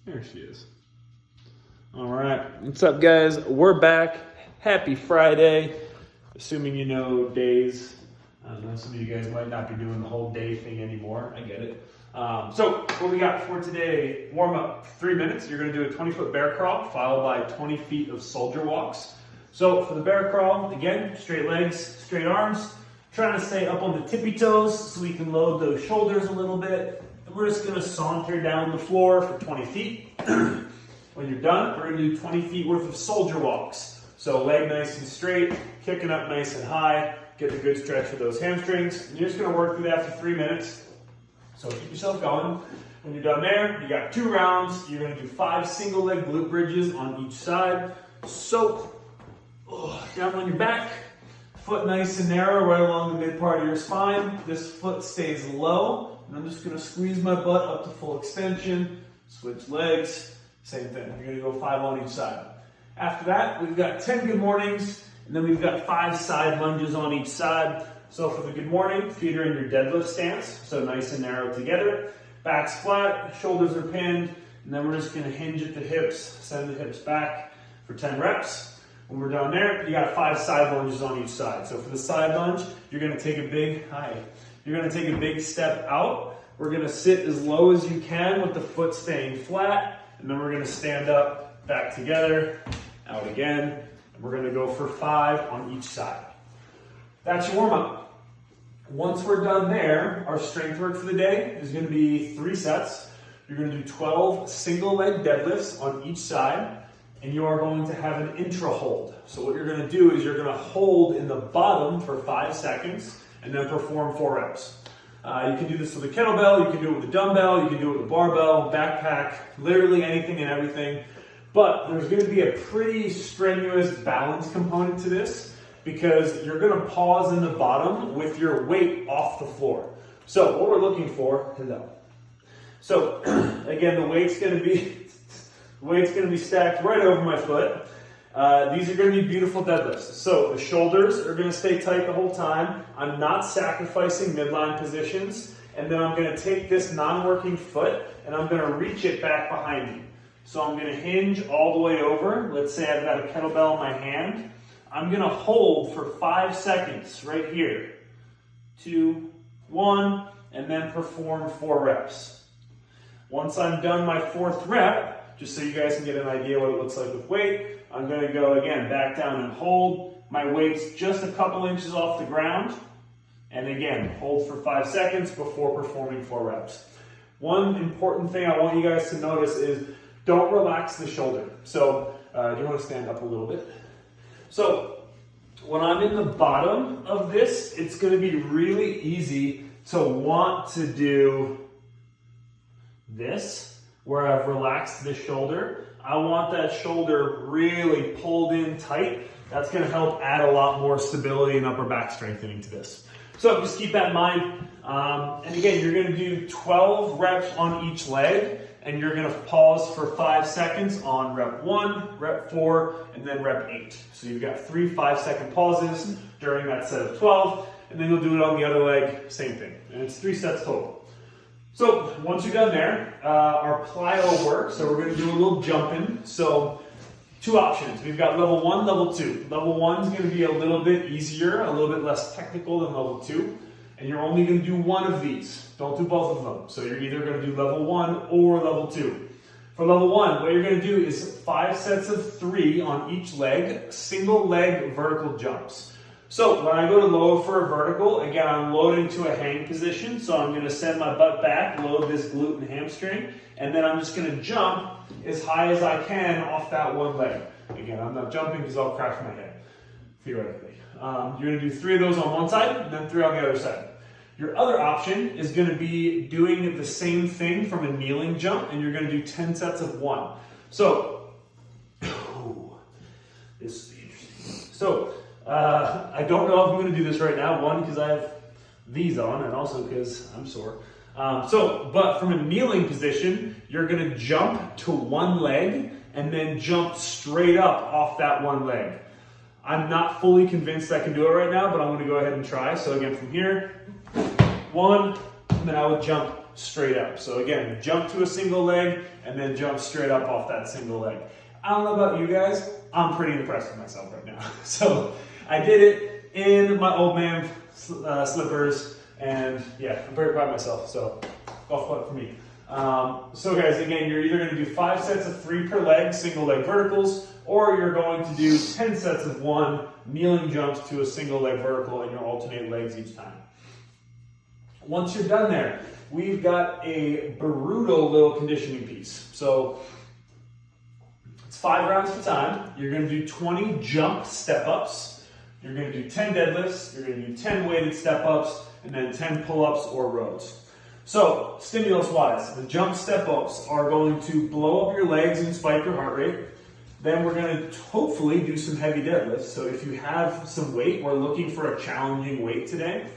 There she is. All right, what's up, guys? We're back. Happy Friday. Assuming you know days. I don't know, some of you guys might not be doing the whole day thing anymore. I get it. So what we got for today, warm up 3 minutes. You're gonna do a 20-foot bear crawl followed by 20 feet of soldier walks. So for the bear crawl, again, straight legs, straight arms, trying to stay up on the tippy toes so we can load those shoulders a little bit. And we're just gonna saunter down the floor for 20 feet. When you're done, we're gonna do 20 feet worth of soldier walks. So leg nice and straight, kicking up nice and high, get a good stretch for those hamstrings. And you're just gonna work through that for 3 minutes. So keep yourself going. When you're done there, you got 2 rounds. You're gonna do 5 single leg glute bridges on each side. So, down on your back, foot nice and narrow right along the mid part of your spine. This foot stays low. And I'm just gonna squeeze my butt up to full extension, switch legs, same thing. You're gonna go 5 on each side. After that, we've got 10 good mornings, and then we've got 5 side lunges on each side. So for the good morning, feet are in your deadlift stance, so nice and narrow together. Back's flat, shoulders are pinned, and then we're just gonna hinge at the hips, send the hips back for 10 reps. When we're done there, you got 5 side lunges on each side. So for the side lunge, you're gonna take a big step out. We're gonna sit as low as you can with the foot staying flat, and then we're gonna stand up, back together, out again. And we're gonna go for 5 on each side. That's your warm up. Once we're done there, our strength work for the day is gonna be 3 sets. You're gonna do 12 single leg deadlifts on each side, and you are going to have an intra hold. So what you're gonna do is you're gonna hold in the bottom for 5 seconds and then perform 4 reps. You can do this with a kettlebell, you can do it with a dumbbell, you can do it with a barbell, backpack, literally anything and everything. But there's gonna be a pretty strenuous balance component to this because you're gonna pause in the bottom with your weight off the floor. So what we're looking for, So again, the weight's gonna be stacked right over my foot. These are gonna be beautiful deadlifts. So the shoulders are gonna stay tight the whole time. I'm not sacrificing midline positions. And then I'm gonna take this non-working foot and I'm gonna reach it back behind me. So I'm gonna hinge all the way over. Let's say I've got a kettlebell in my hand. I'm gonna hold for 5 seconds right here. 2, 1, and then perform 4 reps. Once I'm done my 4th rep, just so you guys can get an idea what it looks like with weight, I'm gonna go again, back down and hold. My weight's just a couple inches off the ground. And again, hold for 5 seconds before performing 4 reps. One important thing I want you guys to notice is don't relax the shoulder. So, do you want to stand up a little bit? So, when I'm in the bottom of this, it's gonna be really easy to want to do this, where I've relaxed the shoulder. I want that shoulder really pulled in tight. That's gonna help add a lot more stability and upper back strengthening to this. So just keep that in mind. And again, you're gonna do 12 reps on each leg, and you're gonna pause for 5 seconds on rep 1, rep 4, and then rep 8. So you've got 3 5-second pauses during that set of 12, and then you'll do it on the other leg, same thing. And it's 3 sets total. So once you're done there, our plyo work, so we're gonna do a little jumping. So 2 options. We've got level 1, level 2. Level 1 is going to be a little bit easier, a little bit less technical than level 2. And you're only going to do one of these. Don't do both of them. So you're either going to do level 1 or level 2. For level 1, what you're going to do is 5 sets of 3 on each leg, single leg vertical jumps. So when I go to load for a vertical, again, I'm loading to a hang position. So I'm going to send my butt back, load this glute and hamstring, and then I'm just going to jump as high as I can off that one leg. Again, I'm not jumping because I'll crash my head, theoretically. You're going to do 3 of those on one side, and then 3 on the other side. Your other option is going to be doing the same thing from a kneeling jump, and you're going to do 10 sets of 1. So, this is interesting. So, I don't know if I'm going to do this right now. 1, because I have these on, and also because I'm sore. But from a kneeling position, you're going to jump to one leg and then jump straight up off that one leg. I'm not fully convinced I can do it right now, but I'm going to go ahead and try. So again, from here, 1, and then I would jump straight up. So again, jump to a single leg and then jump straight up off that single leg. I don't know about you guys, I'm pretty impressed with myself right now. So I did it in my old man slippers, and yeah, I'm very proud of myself. So golf clap for me. So guys, again, you're either going to do 5 sets of 3 per leg, single leg verticals, or you're going to do 10 sets of 1 kneeling jumps to a single leg vertical, and you'll alternate legs each time. Once you're done there, we've got a brutal little conditioning piece. So it's 5 rounds per time. You're going to do 20 jump step-ups. You're going to do 10 deadlifts. You're going to do 10 weighted step-ups, and then 10 pull-ups or rows. So, stimulus-wise, the jump step-ups are going to blow up your legs and spike your heart rate. Then we're going to hopefully do some heavy deadlifts. So if you have some weight, we're looking for a challenging weight today.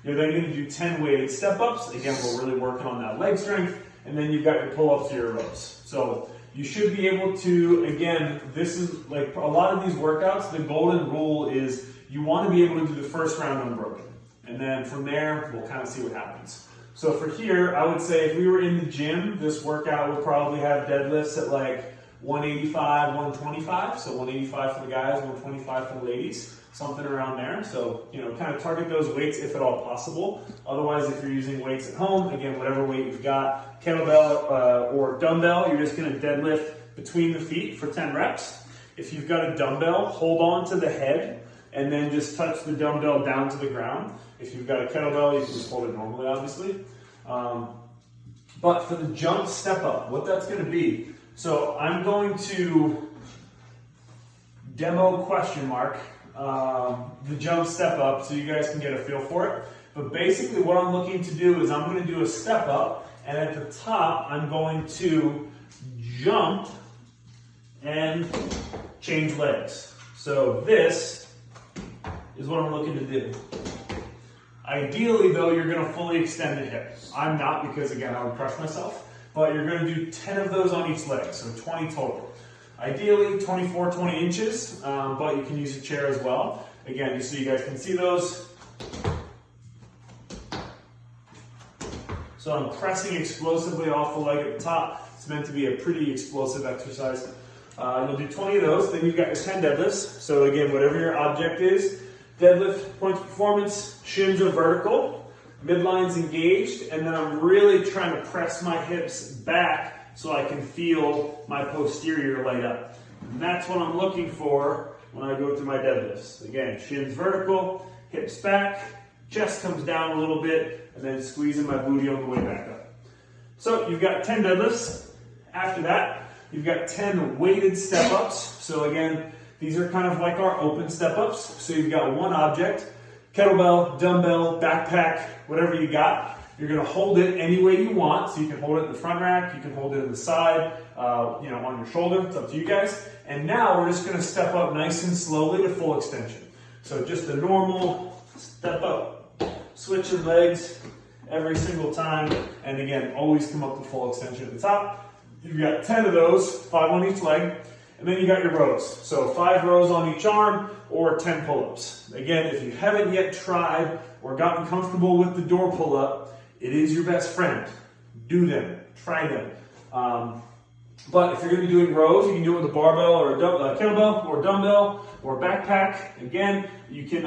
You're then going to do 10 weighted step-ups. Again, we're really working on that leg strength. And then you've got your pull-ups or your rows. So you should be able to, again, this is like a lot of these workouts, the golden rule is you want to be able to do the first round unbroken. And then from there, we'll kind of see what happens. So for here, I would say if we were in the gym, this workout would probably have deadlifts at like 185, 125. So 185 for the guys, 125 for the ladies, something around there. So, you know, kind of target those weights if at all possible. Otherwise, if you're using weights at home, again, whatever weight you've got, kettlebell or dumbbell, you're just going to deadlift between the feet for 10 reps. If you've got a dumbbell, hold on to the head and then just touch the dumbbell down to the ground. If you've got a kettlebell, you can just hold it normally, obviously. But for the jump step up, what that's going to be, so I'm going to demo question mark the jump step up so you guys can get a feel for it. But basically what I'm looking to do is I'm going to do a step up, and at the top I'm going to jump and change legs. So this is what I'm looking to do. Ideally though, you're going to fully extend the hip. I'm not, because again, I would crush myself, but you're going to do 10 of those on each leg, so 20 total. Ideally 24, 20 inches, but you can use a chair as well. Again, just so you guys can see those. So I'm pressing explosively off the leg at the top. It's meant to be a pretty explosive exercise. You'll do 20 of those, then you've got your 10 deadlifts. So again, whatever your object is, deadlift, points of performance, shins are vertical, midline's engaged, and then I'm really trying to press my hips back so I can feel my posterior light up. And that's what I'm looking for when I go through my deadlifts. Again, shins vertical, hips back, chest comes down a little bit, and then squeezing my booty on the way back up. So you've got 10 deadlifts. After that, you've got 10 weighted step-ups. So again, these are kind of like our open step-ups. So you've got one object, kettlebell, dumbbell, backpack, whatever you got. You're going to hold it any way you want. So you can hold it in the front rack, you can hold it in the side, on your shoulder. It's up to you guys. And now we're just going to step up nice and slowly to full extension. So just a normal step up, switching legs every single time. And again, always come up to full extension at the top. You've got 10 of those, 5 on each leg. And then you got your rows. So 5 rows on each arm or 10 pull-ups. Again, if you haven't yet tried or gotten comfortable with the door pull-up, it is your best friend. Do them, try them. But if you're going to be doing rows, you can do it with a barbell or a kettlebell or dumbbell or backpack. Again, you can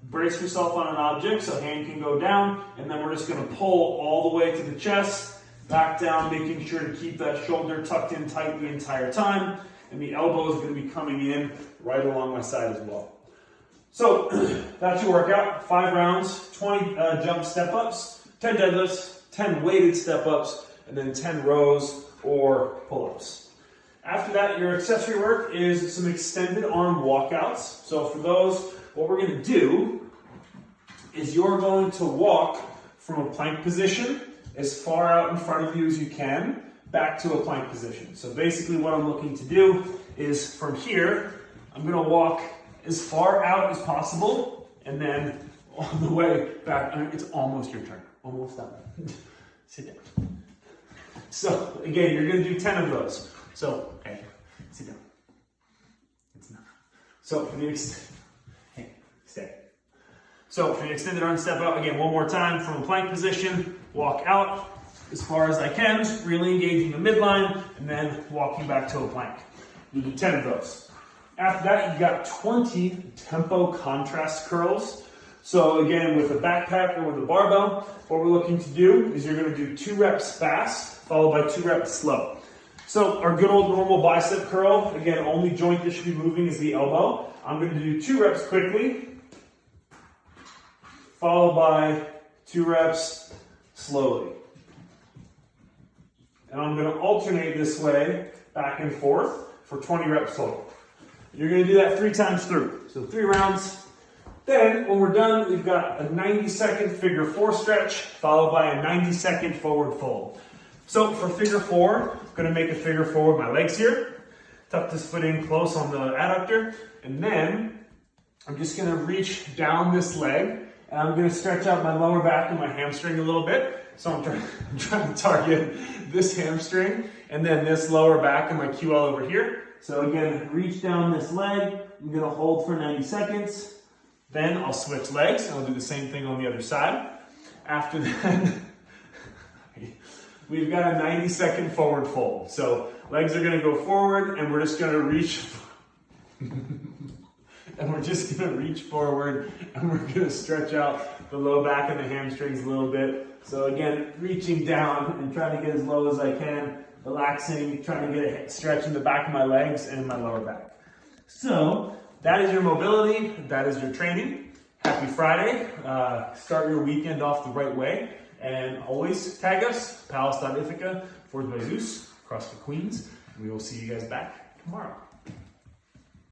brace yourself on an object so hand can go down, and then we're just going to pull all the way to the chest, back down, making sure to keep that shoulder tucked in tight the entire time. And the elbow is going to be coming in right along my side as well. So that's your workout. 5 rounds, 20 jump step-ups, 10 deadlifts, 10 weighted step-ups, and then 10 rows or pull-ups. After that, your accessory work is some extended arm walkouts. So for those, what we're going to do is you're going to walk from a plank position as far out in front of you as you can, back to a plank position. So basically what I'm looking to do is from here, I'm going to walk as far out as possible, and then on the way back, it's almost your turn. Almost done. Sit down. So again, you're going to do 10 of those. So, okay, sit down. It's enough. So for the stay. So for the extended arm step up, again, one more time from a plank position, walk out as far as I can, really engaging the midline, and then walking back to a plank. You do 10 of those. After that, you've got 20 tempo contrast curls. So again, with a backpack or with a barbell, what we're looking to do is you're gonna do 2 reps fast, followed by 2 reps slow. So our good old normal bicep curl, again, only joint that should be moving is the elbow. I'm gonna do 2 reps quickly, followed by 2 reps slowly. And I'm gonna alternate this way, back and forth, for 20 reps total. You're gonna do that 3 times through. So 3 rounds. Then, when we're done, we've got a 90-second figure 4 stretch, followed by a 90-second forward fold. So for figure 4, I'm gonna make a figure 4 with my legs here, tuck this foot in close on the adductor, and then I'm just gonna reach down this leg, and I'm gonna stretch out my lower back and my hamstring a little bit. So I'm trying to target this hamstring, and then this lower back and my QL over here. So again, reach down this leg, I'm gonna hold for 90 seconds, then I'll switch legs, and I'll do the same thing on the other side. After that, we've got a 90-second forward fold. So legs are gonna go forward, and we're just gonna reach, and we're just gonna reach forward, and we're gonna stretch out the low back and the hamstrings a little bit. So again, reaching down and trying to get as low as I can, relaxing, trying to get a stretch in the back of my legs and my lower back. So that is your mobility, that is your training. Happy Friday. Start your weekend off the right way. And always tag us, Palace.Ithaca, Forth by Zeus, CrossFit Queens. We will see you guys back tomorrow.